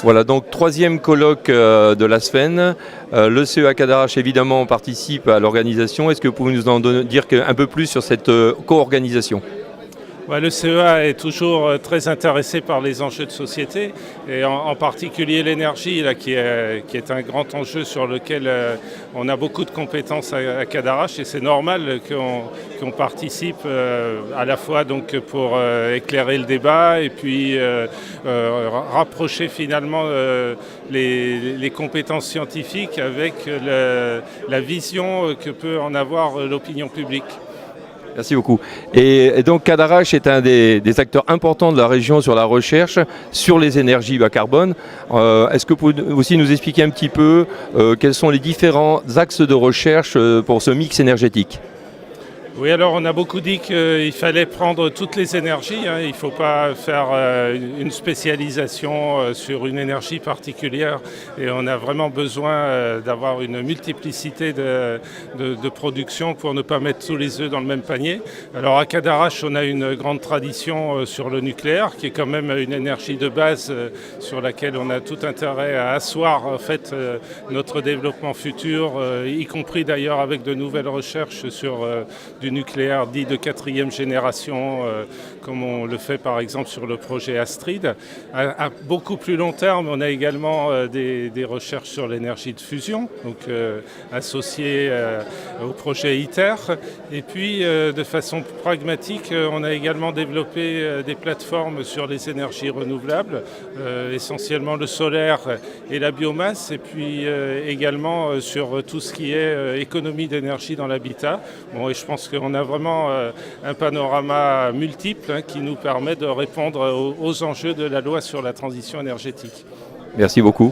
Voilà, donc troisième colloque de la semaine. Le CEA Cadarache, évidemment, participe à l'organisation. Est-ce que vous pouvez nous en dire un peu plus sur cette co-organisation ? Ouais, le CEA est toujours très intéressé par les enjeux de société et en particulier l'énergie là, qui est un grand enjeu sur lequel on a beaucoup de compétences à Cadarache et c'est normal qu'on participe à la fois donc, pour éclairer le débat et puis rapprocher finalement les compétences scientifiques avec la vision que peut en avoir l'opinion publique. Merci beaucoup. Et donc Cadarache est un des acteurs importants de la région sur la recherche sur les énergies bas carbone. Est-ce que vous pouvez aussi nous expliquer un petit peu quels sont les différents axes de recherche pour ce mix énergétique ? Oui, alors on a beaucoup dit qu'il fallait prendre toutes les énergies. Il ne faut pas faire une spécialisation sur une énergie particulière. Et on a vraiment besoin d'avoir une multiplicité de production pour ne pas mettre tous les œufs dans le même panier. Alors à Cadarache, on a une grande tradition sur le nucléaire, qui est quand même une énergie de base sur laquelle on a tout intérêt à asseoir en fait, notre développement futur, y compris d'ailleurs avec de nouvelles recherches sur du nucléaire dit de 4e génération, comme on le fait par exemple sur le projet Astrid. À beaucoup plus long terme, on a également des recherches sur l'énergie de fusion, donc associées au projet ITER. Et puis, de façon pragmatique, on a également développé des plateformes sur les énergies renouvelables, essentiellement le solaire et la biomasse, et puis également sur tout ce qui est économie d'énergie dans l'habitat. Bon, et je pense qu'on a vraiment un panorama multiple qui nous permet de répondre aux enjeux de la loi sur la transition énergétique. Merci beaucoup.